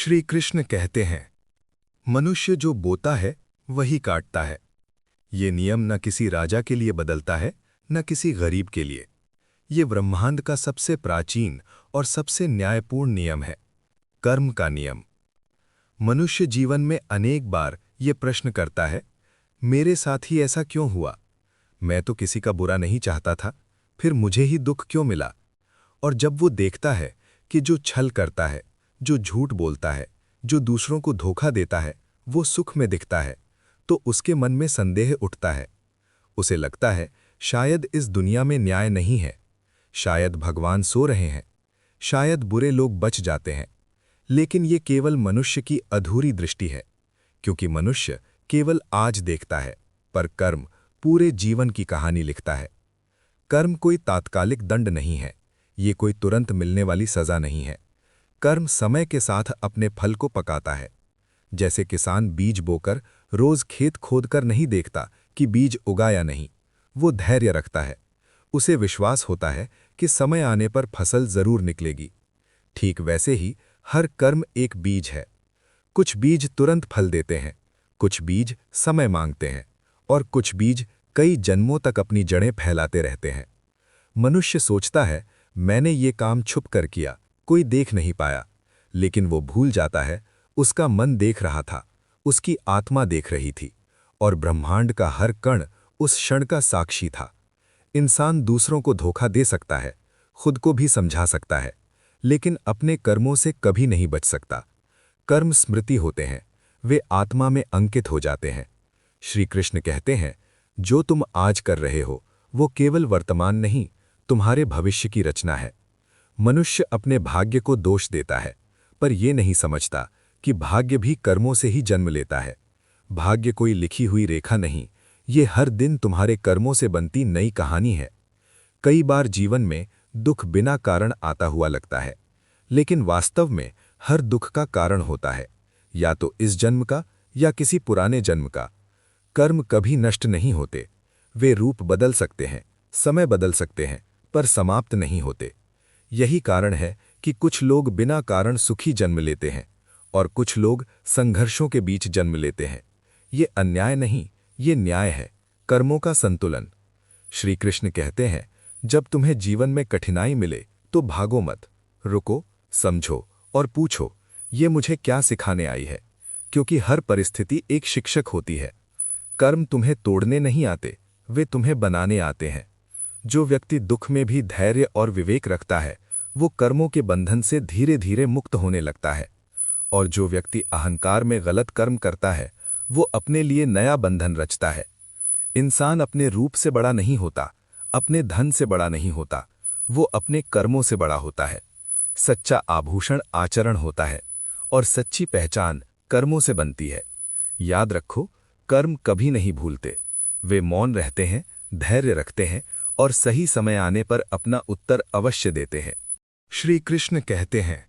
श्री कृष्ण कहते हैं, मनुष्य जो बोता है वही काटता है। ये नियम न किसी राजा के लिए बदलता है, न किसी गरीब के लिए। ये ब्रह्मांड का सबसे प्राचीन और सबसे न्यायपूर्ण नियम है, कर्म का नियम। मनुष्य जीवन में अनेक बार ये प्रश्न करता है, मेरे साथ ही ऐसा क्यों हुआ? मैं तो किसी का बुरा नहीं चाहता था, फिर मुझे ही दुख क्यों मिला? और जब वो देखता है कि जो छल करता है, जो झूठ बोलता है, जो दूसरों को धोखा देता है, वो सुख में दिखता है, तो उसके मन में संदेह उठता है। उसे लगता है शायद इस दुनिया में न्याय नहीं है, शायद भगवान सो रहे हैं, शायद बुरे लोग बच जाते हैं। लेकिन ये केवल मनुष्य की अधूरी दृष्टि है, क्योंकि मनुष्य केवल आज देखता है, पर कर्म पूरे जीवन की कहानी लिखता है। कर्म कोई तात्कालिक दंड नहीं है, ये कोई तुरंत मिलने वाली सजा नहीं है। कर्म समय के साथ अपने फल को पकाता है। जैसे किसान बीज बोकर रोज खेत खोदकर नहीं देखता कि बीज उगा या नहीं, वो धैर्य रखता है। उसे विश्वास होता है कि समय आने पर फसल जरूर निकलेगी। ठीक वैसे ही हर कर्म एक बीज है। कुछ बीज तुरंत फल देते हैं, कुछ बीज समय मांगते हैं, और कुछ बीज कई जन्मों तक अपनी जड़ें फैलाते रहते हैं। मनुष्य सोचता है, मैंने ये काम छुप कर किया, कोई देख नहीं पाया। लेकिन वो भूल जाता है, उसका मन देख रहा था, उसकी आत्मा देख रही थी, और ब्रह्मांड का हर कण उस क्षण का साक्षी था। इंसान दूसरों को धोखा दे सकता है, खुद को भी समझा सकता है, लेकिन अपने कर्मों से कभी नहीं बच सकता। कर्म स्मृति होते हैं, वे आत्मा में अंकित हो जाते हैं। श्री कृष्ण कहते हैं, जो तुम आज कर रहे हो वो केवल वर्तमान नहीं, तुम्हारे भविष्य की रचना है। मनुष्य अपने भाग्य को दोष देता है, पर यह नहीं समझता कि भाग्य भी कर्मों से ही जन्म लेता है। भाग्य कोई लिखी हुई रेखा नहीं, ये हर दिन तुम्हारे कर्मों से बनती नई कहानी है। कई बार जीवन में दुख बिना कारण आता हुआ लगता है, लेकिन वास्तव में हर दुख का कारण होता है, या तो इस जन्म का या किसी पुराने जन्म का। कर्म कभी नष्ट नहीं होते, वे रूप बदल सकते हैं, समय बदल सकते हैं, पर समाप्त नहीं होते। यही कारण है कि कुछ लोग बिना कारण सुखी जन्म लेते हैं और कुछ लोग संघर्षों के बीच जन्म लेते हैं। ये अन्याय नहीं, ये न्याय है, कर्मों का संतुलन। श्री कृष्ण कहते हैं, जब तुम्हें जीवन में कठिनाई मिले तो भागो मत, रुको, समझो और पूछो, ये मुझे क्या सिखाने आई है? क्योंकि हर परिस्थिति एक शिक्षक होती है। कर्म तुम्हें तोड़ने नहीं आते, वे तुम्हें बनाने आते हैं। जो व्यक्ति दुख में भी धैर्य और विवेक रखता है, वो कर्मों के बंधन से धीरे धीरे मुक्त होने लगता है। और जो व्यक्ति अहंकार में गलत कर्म करता है, वो अपने लिए नया बंधन रचता है। इंसान अपने रूप से बड़ा नहीं होता, अपने धन से बड़ा नहीं होता, वो अपने कर्मों से बड़ा होता है। सच्चा आभूषण आचरण होता है, और सच्ची पहचान कर्मों से बनती है। याद रखो, कर्म कभी नहीं भूलते, वे मौन रहते हैं, धैर्य रखते हैं, और सही समय आने पर अपना उत्तर अवश्य देते हैं। श्री कृष्ण कहते हैं,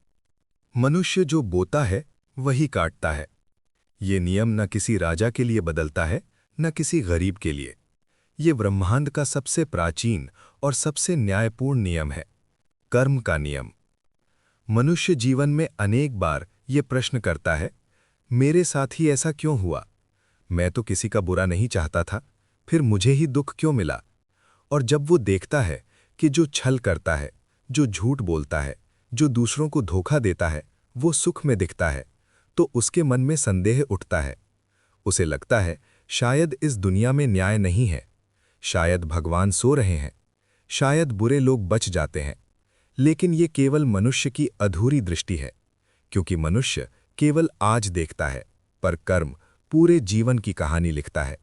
मनुष्य जो बोता है वही काटता है। ये नियम न किसी राजा के लिए बदलता है, न किसी गरीब के लिए। ये ब्रह्मांड का सबसे प्राचीन और सबसे न्यायपूर्ण नियम है, कर्म का नियम। मनुष्य जीवन में अनेक बार ये प्रश्न करता है, मेरे साथ ही ऐसा क्यों हुआ? मैं तो किसी का बुरा नहीं चाहता था, फिर मुझे ही दुख क्यों मिला? और जब वो देखता है कि जो छल करता है, जो झूठ बोलता है, जो दूसरों को धोखा देता है, वो सुख में दिखता है, तो उसके मन में संदेह उठता है। उसे लगता है शायद इस दुनिया में न्याय नहीं है, शायद भगवान सो रहे हैं, शायद बुरे लोग बच जाते हैं। लेकिन ये केवल मनुष्य की अधूरी दृष्टि है, क्योंकि मनुष्य केवल आज देखता है, पर कर्म पूरे जीवन की कहानी लिखता है।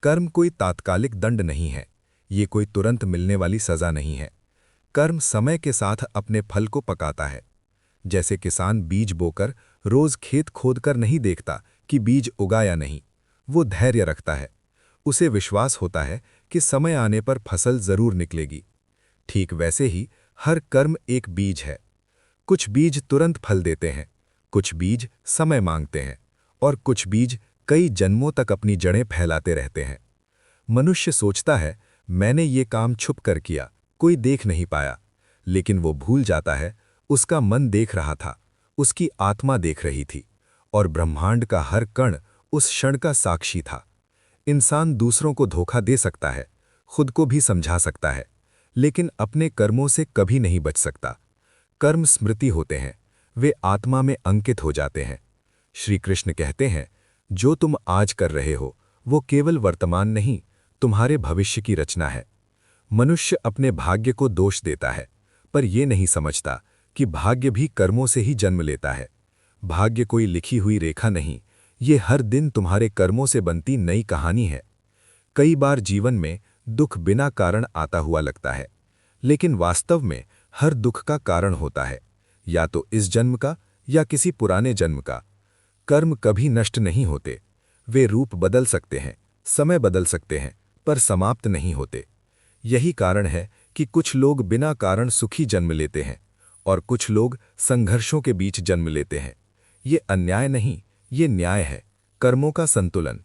कर्म कोई तात्कालिक दंड नहीं है, ये कोई तुरंत मिलने वाली सजा नहीं है। कर्म समय के साथ अपने फल को पकाता है। जैसे किसान बीज बोकर रोज खेत खोदकर नहीं देखता कि बीज उगा या नहीं, वो धैर्य रखता है। उसे विश्वास होता है कि समय आने पर फसल जरूर निकलेगी। ठीक वैसे ही हर कर्म एक बीज है। कुछ बीज तुरंत फल देते हैं, कुछ बीज समय मांगते हैं, और कुछ बीज कई जन्मों तक अपनी जड़ें फैलाते रहते हैं। मनुष्य सोचता है, मैंने ये काम छुप कर किया, कोई देख नहीं पाया। लेकिन वो भूल जाता है, उसका मन देख रहा था, उसकी आत्मा देख रही थी और ब्रह्मांड का हर कण उस क्षण का साक्षी था। इंसान दूसरों को धोखा दे सकता है, खुद को भी समझा सकता है, लेकिन अपने कर्मों से कभी नहीं बच सकता। कर्म स्मृति होते हैं, वे आत्मा में अंकित हो जाते हैं। श्री कृष्ण कहते हैं, जो तुम आज कर रहे हो वो केवल वर्तमान नहीं, तुम्हारे भविष्य की रचना है। मनुष्य अपने भाग्य को दोष देता है, पर यह नहीं समझता कि भाग्य भी कर्मों से ही जन्म लेता है। भाग्य कोई लिखी हुई रेखा नहीं, ये हर दिन तुम्हारे कर्मों से बनती नई कहानी है। कई बार जीवन में दुख बिना कारण आता हुआ लगता है, लेकिन वास्तव में हर दुख का कारण होता है, या तो इस जन्म का या किसी पुराने जन्म का। कर्म कभी नष्ट नहीं होते, वे रूप बदल सकते हैं, समय बदल सकते हैं, पर समाप्त नहीं होते। यही कारण है कि कुछ लोग बिना कारण सुखी जन्म लेते हैं और कुछ लोग संघर्षों के बीच जन्म लेते हैं। ये अन्याय नहीं, ये न्याय है, कर्मों का संतुलन।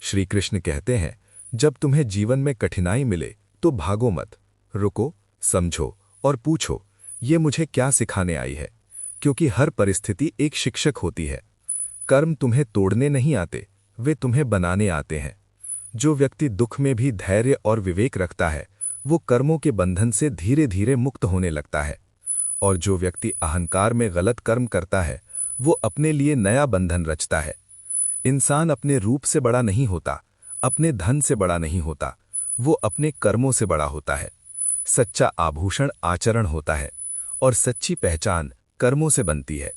श्री कृष्ण कहते हैं, जब तुम्हें जीवन में कठिनाई मिले तो भागो मत, रुको, समझो और पूछो, ये मुझे क्या सिखाने आई है, क्योंकि हर परिस्थिति एक शिक्षक होती है। कर्म तुम्हें तोड़ने नहीं आते, वे तुम्हें बनाने आते हैं। जो व्यक्ति दुख में भी धैर्य और विवेक रखता है, वो कर्मों के बंधन से धीरे धीरे मुक्त होने लगता है। और जो व्यक्ति अहंकार में गलत कर्म करता है, वो अपने लिए नया बंधन रचता है। इंसान अपने रूप से बड़ा नहीं होता, अपने धन से बड़ा नहीं होता, वो अपने कर्मों से बड़ा होता है। सच्चा आभूषण आचरण होता है और सच्ची पहचान कर्मों से बनती है।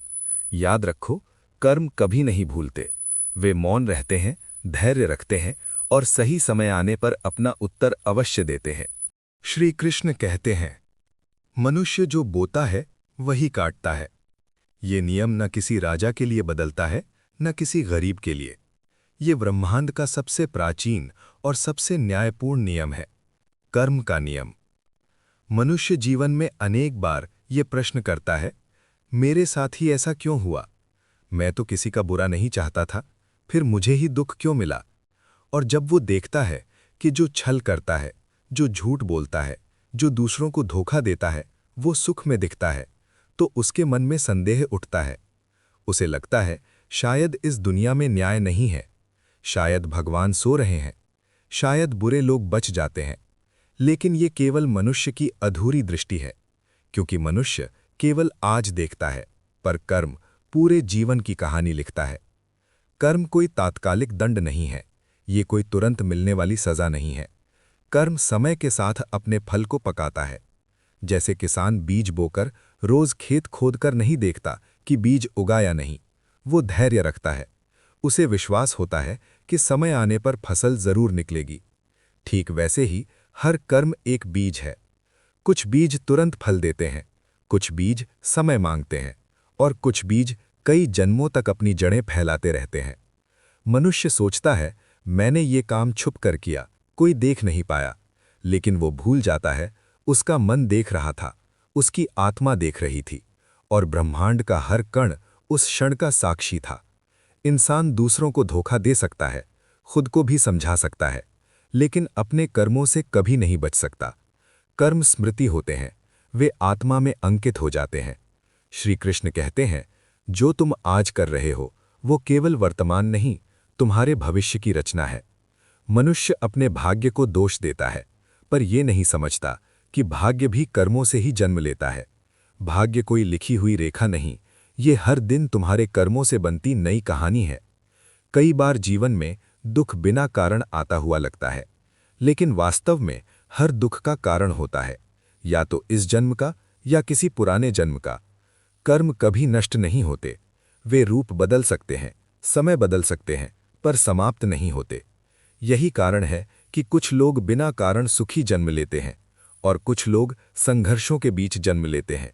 याद रखो, कर्म कभी नहीं भूलते, वे मौन रहते हैं, धैर्य रखते हैं और सही समय आने पर अपना उत्तर अवश्य देते हैं। श्री कृष्ण कहते हैं, मनुष्य जो बोता है वही काटता है। ये नियम न किसी राजा के लिए बदलता है, न किसी गरीब के लिए। ये ब्रह्मांड का सबसे प्राचीन और सबसे न्यायपूर्ण नियम है, कर्म का नियम। मनुष्य जीवन में अनेक बार ये प्रश्न करता है, मेरे साथ ही ऐसा क्यों हुआ? मैं तो किसी का बुरा नहीं चाहता था, फिर मुझे ही दुख क्यों मिला? और जब वो देखता है कि जो छल करता है, जो झूठ बोलता है, जो दूसरों को धोखा देता है, वो सुख में दिखता है, तो उसके मन में संदेह उठता है। उसे लगता है, शायद इस दुनिया में न्याय नहीं है, शायद भगवान सो रहे हैं, शायद बुरे लोग बच जाते हैं। लेकिन ये केवल मनुष्य की अधूरी दृष्टि है, क्योंकि मनुष्य केवल आज देखता है, पर कर्म पूरे जीवन की कहानी लिखता है। कर्म कोई तात्कालिक दंड नहीं है, ये कोई तुरंत मिलने वाली सजा नहीं है। कर्म समय के साथ अपने फल को पकाता है। जैसे किसान बीज बोकर रोज खेत खोदकर नहीं देखता कि बीज उगा या नहीं, वो धैर्य रखता है। उसे विश्वास होता है कि समय आने पर फसल जरूर निकलेगी। ठीक वैसे ही हर कर्म एक बीज है। कुछ बीज तुरंत फल देते हैं, कुछ बीज समय मांगते हैं और कुछ बीज कई जन्मों तक अपनी जड़ें फैलाते रहते हैं। मनुष्य सोचता है, मैंने ये काम छुप कर किया, कोई देख नहीं पाया, लेकिन वो भूल जाता है, उसका मन देख रहा था, उसकी आत्मा देख रही थी और ब्रह्मांड का हर कण उस क्षण का साक्षी था। इंसान दूसरों को धोखा दे सकता है, खुद को भी समझा सकता है, लेकिन अपने कर्मों से कभी नहीं बच सकता। कर्म स्मृति होते हैं, वे आत्मा में अंकित हो जाते हैं। श्री कृष्ण कहते हैं, जो तुम आज कर रहे हो वो केवल वर्तमान नहीं, तुम्हारे भविष्य की रचना है। मनुष्य अपने भाग्य को दोष देता है, पर यह नहीं समझता कि भाग्य भी कर्मों से ही जन्म लेता है। भाग्य कोई लिखी हुई रेखा नहीं, ये हर दिन तुम्हारे कर्मों से बनती नई कहानी है। कई बार जीवन में दुख बिना कारण आता हुआ लगता है, लेकिन वास्तव में हर दुख का कारण होता है, या तो इस जन्म का या किसी पुराने जन्म का। कर्म कभी नष्ट नहीं होते, वे रूप बदल सकते हैं, समय बदल सकते हैं, पर समाप्त नहीं होते। यही कारण है कि कुछ लोग बिना कारण सुखी जन्म लेते हैं और कुछ लोग संघर्षों के बीच जन्म लेते हैं।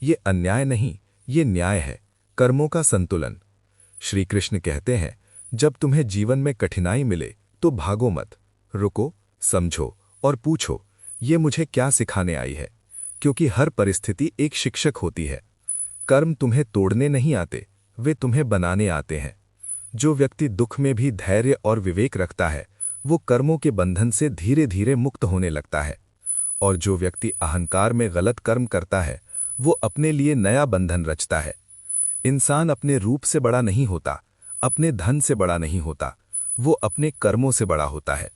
ये अन्याय नहीं, ये न्याय है, कर्मों का संतुलन। श्री कृष्ण कहते हैं, जब तुम्हें जीवन में कठिनाई मिले तो भागो मत, रुको, समझो और पूछो, ये मुझे क्या सिखाने आई है, क्योंकि हर परिस्थिति एक शिक्षक होती है। कर्म तुम्हें तोड़ने नहीं आते, वे तुम्हें बनाने आते हैं। जो व्यक्ति दुख में भी धैर्य और विवेक रखता है, वो कर्मों के बंधन से धीरे धीरे मुक्त होने लगता है। और जो व्यक्ति अहंकार में गलत कर्म करता है, वो अपने लिए नया बंधन रचता है। इंसान अपने रूप से बड़ा नहीं होता, अपने धन से बड़ा नहीं होता, वो अपने कर्मों से बड़ा होता है।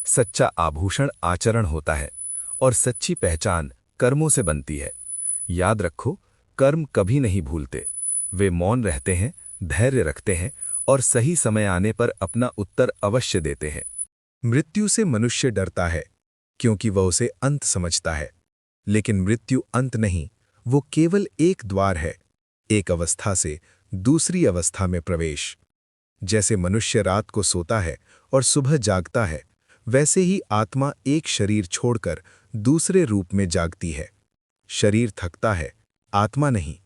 सच्चा आभूषण आचरण होता है और सच्ची पहचान कर्मों से बनती है। याद रखो, कर्म कभी नहीं भूलते। वे मौन रहते हैं, धैर्य रखते हैं और सही समय आने पर अपना उत्तर अवश्य देते हैं। मृत्यु से मनुष्य डरता है क्योंकि वह उसे अंत समझता है, लेकिन मृत्यु अंत नहीं, वो केवल एक द्वार है, एक अवस्था से दूसरी अवस्था में प्रवेश। जैसे मनुष्य रात को सोता है और सुबह जागता है, वैसे ही आत्मा एक शरीर छोड़कर दूसरे रूप में जागती है। शरीर थकता है, आत्मा नहीं।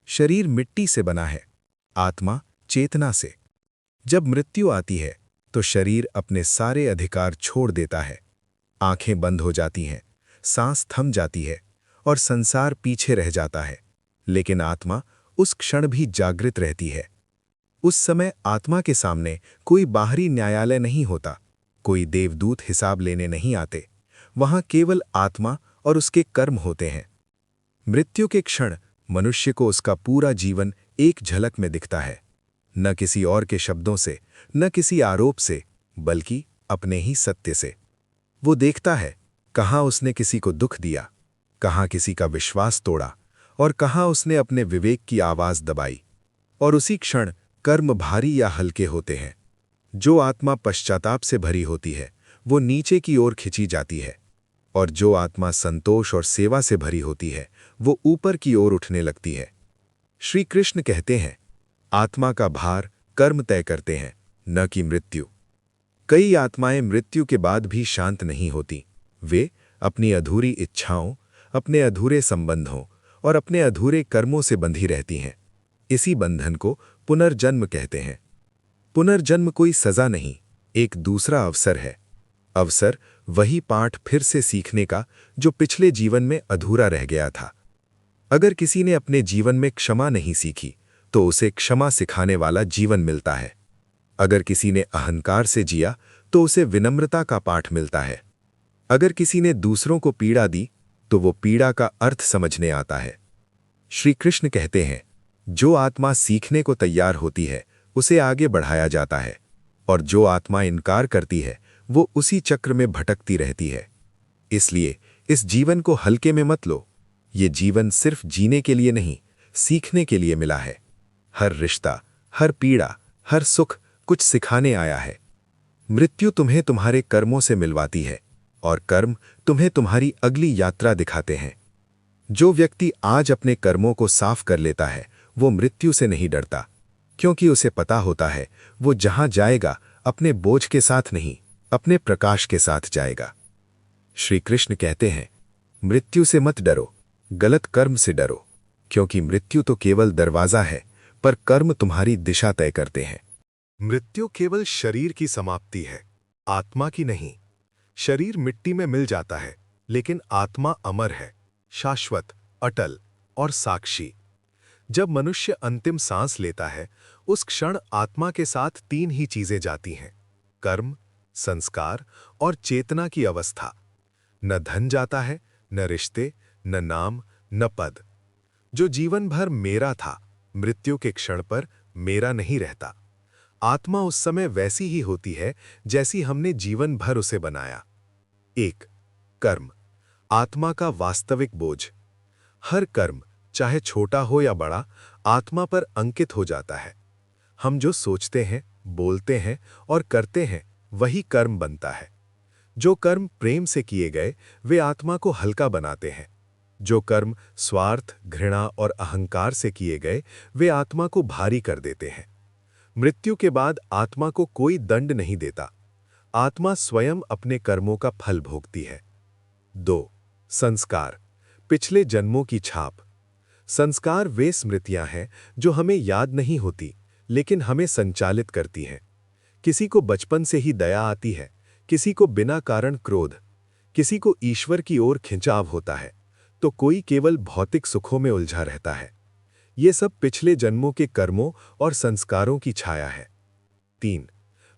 शरीर मिट्टी से बना है, आत्मा चेतना से। जब मृत्यु आती है तो शरीर अपने सारे अधिकार छोड़ देता है। आंखें बंद हो जाती हैं, सांस थम जाती है और संसार पीछे रह जाता है, लेकिन आत्मा उस क्षण भी जागृत रहती है। उस समय आत्मा के सामने कोई बाहरी न्यायालय नहीं होता, कोई देवदूत हिसाब लेने नहीं आते। वहां केवल आत्मा और उसके कर्म होते हैं। मृत्यु के क्षण मनुष्य को उसका पूरा जीवन एक झलक में दिखता है, न किसी और के शब्दों से, न किसी आरोप से, बल्कि अपने ही सत्य से। वो देखता है कहाँ उसने किसी को दुख दिया, कहाँ किसी का विश्वास तोड़ा और कहाँ उसने अपने विवेक की आवाज दबाई। और उसी क्षण कर्म भारी या हल्के होते हैं। जो आत्मा पश्चाताप से भरी होती है वो नीचे की ओर खिंची जाती है, और जो आत्मा संतोष और सेवा से भरी होती है वो ऊपर की ओर उठने लगती है। श्री कृष्ण कहते हैं, आत्मा का भार कर्म तय करते हैं, न कि मृत्यु। कई आत्माएं मृत्यु के बाद भी शांत नहीं होती। वे अपनी अधूरी इच्छाओं, अपने अधूरे संबंधों और अपने अधूरे कर्मों से बंधी रहती हैं। इसी बंधन को पुनर्जन्म कहते हैं। पुनर्जन्म कोई सजा नहीं, एक दूसरा अवसर है। अवसर वही पाठ फिर से सीखने का जो पिछले जीवन में अधूरा रह गया था। अगर किसी ने अपने जीवन में क्षमा नहीं सीखी तो उसे क्षमा सिखाने वाला जीवन मिलता है। अगर किसी ने अहंकार से जिया तो उसे विनम्रता का पाठ मिलता है। अगर किसी ने दूसरों को पीड़ा दी तो वो पीड़ा का अर्थ समझने आता है। श्री कृष्ण कहते हैं, जो आत्मा सीखने को तैयार होती है उसे आगे बढ़ाया जाता है, और जो आत्मा इनकार करती है वो उसी चक्र में भटकती रहती है। इसलिए इस जीवन को हल्के में मत लो। ये जीवन सिर्फ जीने के लिए नहीं, सीखने के लिए मिला है। हर रिश्ता, हर पीड़ा, हर सुख कुछ सिखाने आया है। मृत्यु तुम्हें तुम्हारे कर्मों से मिलवाती है और कर्म तुम्हें तुम्हारी अगली यात्रा दिखाते हैं। जो व्यक्ति आज अपने कर्मों को साफ कर लेता है वो मृत्यु से नहीं डरता, क्योंकि उसे पता होता है वो जहां जाएगा अपने बोझ के साथ नहीं, अपने प्रकाश के साथ जाएगा। श्री कृष्ण कहते हैं, मृत्यु से मत डरो, गलत कर्म से डरो, क्योंकि मृत्यु तो केवल दरवाजा है, पर कर्म तुम्हारी दिशा तय करते हैं। मृत्यु केवल शरीर की समाप्ति है, आत्मा की नहीं। शरीर मिट्टी में मिल जाता है, लेकिन आत्मा अमर है, शाश्वत, अटल और साक्षी। जब मनुष्य अंतिम सांस लेता है उस क्षण आत्मा के साथ तीन ही चीजें जाती हैं, कर्म, संस्कार और चेतना की अवस्था। न धन जाता है, न रिश्ते, न नाम, न पद। जो जीवन भर मेरा था, मृत्यु के क्षण पर मेरा नहीं रहता। आत्मा उस समय वैसी ही होती है जैसी हमने जीवन भर उसे बनाया। 1. कर्म, आत्मा का वास्तविक बोझ। हर कर्म, चाहे छोटा हो या बड़ा, आत्मा पर अंकित हो जाता है। हम जो सोचते हैं, बोलते हैं और करते हैं वही कर्म बनता है। जो कर्म प्रेम से किए गए वे आत्मा को हल्का बनाते हैं। जो कर्म स्वार्थ, घृणा और अहंकार से किए गए वे आत्मा को भारी कर देते हैं। मृत्यु के बाद आत्मा को कोई दंड नहीं देता, आत्मा स्वयं अपने कर्मों का फल भोगती है। 2. संस्कार, पिछले जन्मों की छाप। संस्कार वे स्मृतियां हैं जो हमें याद नहीं होती लेकिन हमें संचालित करती हैं। किसी को बचपन से ही दया आती है, किसी को बिना कारण क्रोध, किसी को ईश्वर की ओर खिंचाव होता है, तो कोई केवल भौतिक सुखों में उलझा रहता है। ये सब पिछले जन्मों के कर्मों और संस्कारों की छाया है। 3.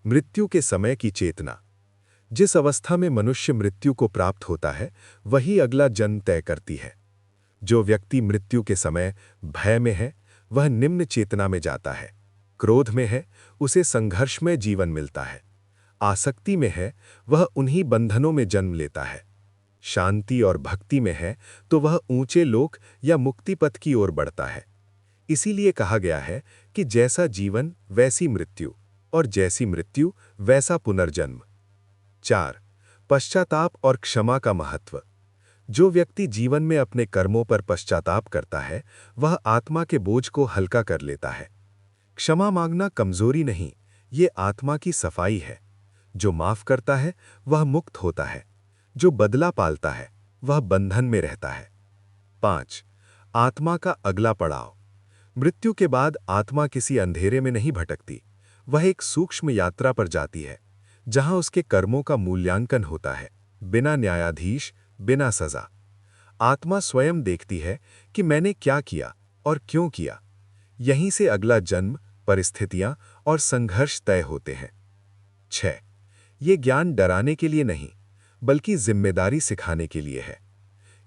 मृत्यु के समय की चेतना। जिस अवस्था में मनुष्य मृत्यु को प्राप्त होता है वही अगला जन्म तय करती है। जो व्यक्ति मृत्यु के समय भय में है वह निम्न चेतना में जाता है। क्रोध में है, उसे संघर्ष में जीवन मिलता है। आसक्ति में है, वह उन्हीं बंधनों में जन्म लेता है। शांति और भक्ति में है तो वह ऊंचे लोक या मुक्ति पथ की ओर बढ़ता है। इसीलिए कहा गया है कि जैसा जीवन वैसी मृत्यु, और जैसी मृत्यु वैसा पुनर्जन्म। 4. पश्चाताप और क्षमा का महत्व। जो व्यक्ति जीवन में अपने कर्मों पर पश्चाताप करता है, वह आत्मा के बोझ को हल्का कर लेता है। क्षमा मांगना कमजोरी नहीं, ये आत्मा की सफाई है। जो माफ करता है वह मुक्त होता है, जो बदला पालता है वह बंधन में रहता है। 5. आत्मा का अगला पड़ाव। मृत्यु के बाद आत्मा किसी अंधेरे में नहीं भटकती, वह एक सूक्ष्म यात्रा पर जाती है, जहां उसके कर्मों का मूल्यांकन होता है, बिना न्यायाधीश, बिना सजा। आत्मा स्वयं देखती है कि मैंने क्या किया और क्यों किया। यहीं से अगला जन्म, परिस्थितियां और संघर्ष तय होते हैं। 6. ये ज्ञान डराने के लिए नहीं, बल्कि जिम्मेदारी सिखाने के लिए है।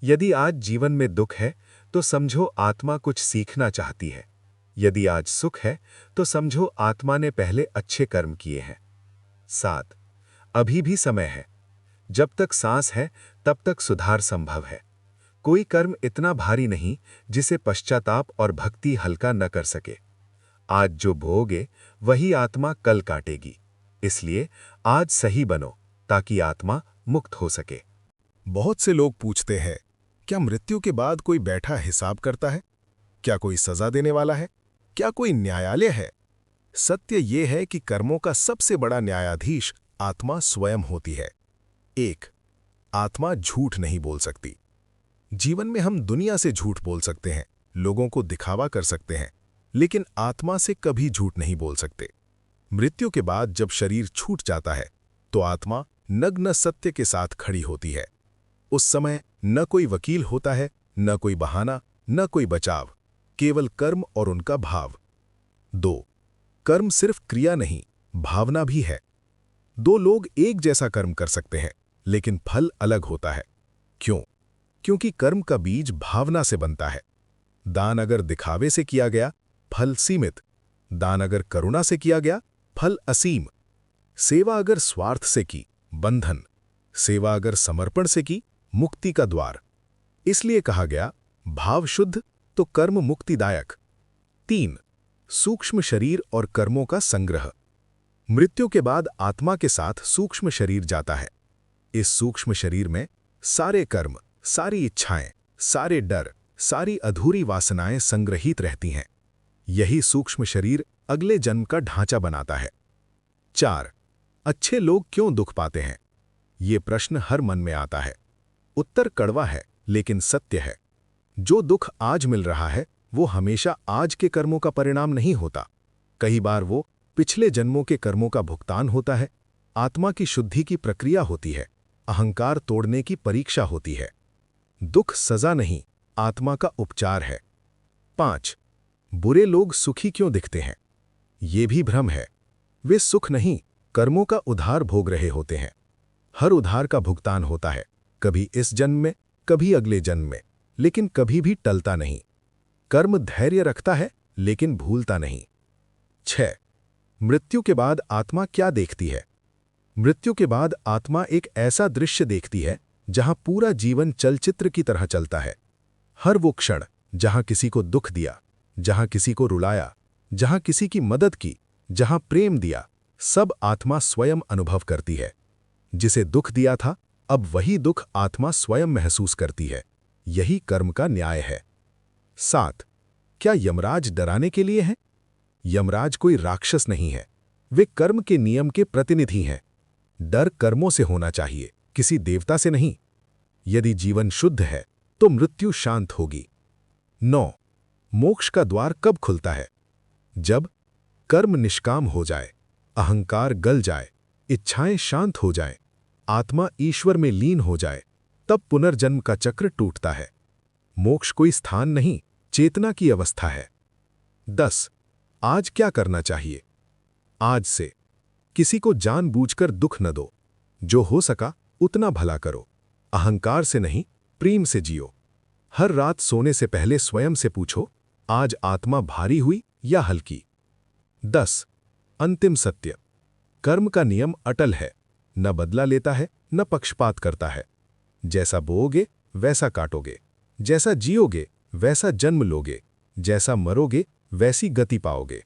यदि आज जीवन में दुख है तो समझो आत्मा कुछ सीखना चाहती है। यदि आज सुख है तो समझो आत्मा ने पहले अच्छे कर्म किए हैं। 7. अभी भी समय है। जब तक सांस है तब तक सुधार संभव है। कोई कर्म इतना भारी नहीं जिसे पश्चाताप और भक्ति हल्का न कर सके। आज जो भोगे वही आत्मा कल काटेगी। इसलिए आज सही बनो ताकि आत्मा मुक्त हो सके। बहुत से लोग पूछते हैं, क्या मृत्यु के बाद कोई बैठा हिसाब करता है? क्या कोई सजा देने वाला है? क्या कोई न्यायालय है? सत्य ये है कि कर्मों का सबसे बड़ा न्यायाधीश आत्मा स्वयं होती है। 1. आत्मा झूठ नहीं बोल सकती। जीवन में हम दुनिया से झूठ बोल सकते हैं, लोगों को दिखावा कर सकते हैं, लेकिन आत्मा से कभी झूठ नहीं बोल सकते। मृत्यु के बाद जब शरीर छूट जाता है तो आत्मा नग्न सत्य के साथ खड़ी होती है। उस समय न कोई वकील होता है, न कोई बहाना, न कोई बचाव, केवल कर्म और उनका भाव। 2. कर्म सिर्फ क्रिया नहीं, भावना भी है। दो लोग एक जैसा कर्म कर सकते हैं, लेकिन फल अलग होता है। क्यों? क्योंकि कर्म का बीज भावना से बनता है। दान अगर दिखावे से किया गया, फल सीमित। दान अगर करुणा से किया गया, फल असीम। सेवा अगर स्वार्थ से की, बंधन। सेवा अगर समर्पण से की, मुक्ति का द्वार। इसलिए कहा गया, भाव शुद्ध तो कर्म मुक्तिदायक। 3. सूक्ष्म शरीर और कर्मों का संग्रह। मृत्यु के बाद आत्मा के साथ सूक्ष्म शरीर जाता है। इस सूक्ष्म शरीर में सारे कर्म, सारी इच्छाएं, सारे डर, सारी अधूरी वासनाएं संग्रहित रहती हैं। यही सूक्ष्म शरीर अगले जन्म का ढांचा बनाता है। 4. अच्छे लोग क्यों दुख पाते हैं? ये प्रश्न हर मन में आता है। उत्तर कड़वा है, लेकिन सत्य है। जो दुख आज मिल रहा है वो हमेशा आज के कर्मों का परिणाम नहीं होता। कई बार वो पिछले जन्मों के कर्मों का भुगतान होता है। आत्मा की शुद्धि की प्रक्रिया होती है, अहंकार तोड़ने की परीक्षा होती है। दुख सजा नहीं, आत्मा का उपचार है। 5. बुरे लोग सुखी क्यों दिखते हैं? ये भी भ्रम है। वे सुख नहीं, कर्मों का उधार भोग रहे होते हैं। हर उधार का भुगतान होता है, कभी इस जन्म में, कभी अगले जन्म में, लेकिन कभी भी टलता नहीं। कर्म धैर्य रखता है, लेकिन भूलता नहीं। 6. मृत्यु के बाद आत्मा क्या देखती है? मृत्यु के बाद आत्मा एक ऐसा दृश्य देखती है जहां पूरा जीवन चलचित्र की तरह चलता है। हर वो क्षण जहां किसी को दुख दिया, जहां किसी को रुलाया, जहां किसी की मदद की, जहां प्रेम दिया, सब आत्मा स्वयं अनुभव करती है। जिसे दुख दिया था, अब वही दुख आत्मा स्वयं महसूस करती है। यही कर्म का न्याय है। 7. क्या यमराज डराने के लिए हैं? यमराज कोई राक्षस नहीं है, वे कर्म के नियम के प्रतिनिधि हैं। डर कर्मों से होना चाहिए, किसी देवता से नहीं। यदि जीवन शुद्ध है तो मृत्यु शांत होगी। 9. मोक्ष का द्वार कब खुलता है? जब कर्म निष्काम हो जाए, अहंकार गल जाए, इच्छाएं शांत हो जाएं, आत्मा ईश्वर में लीन हो जाए, तब पुनर्जन्म का चक्र टूटता है। मोक्ष कोई स्थान नहीं, चेतना की अवस्था है। 10. आज क्या करना चाहिए? आज से किसी को जानबूझकर दुख न दो। जो हो सका उतना भला करो। अहंकार से नहीं, प्रेम से जियो। हर रात सोने से पहले स्वयं से पूछो, आज आत्मा भारी हुई या हल्की। 10. अंतिम सत्य। कर्म का नियम अटल है, न बदला लेता है न पक्षपात करता है। जैसा बोओगे वैसा काटोगे, जैसा जियोगे वैसा जन्म लोगे, जैसा मरोगे वैसी गति पाओगे।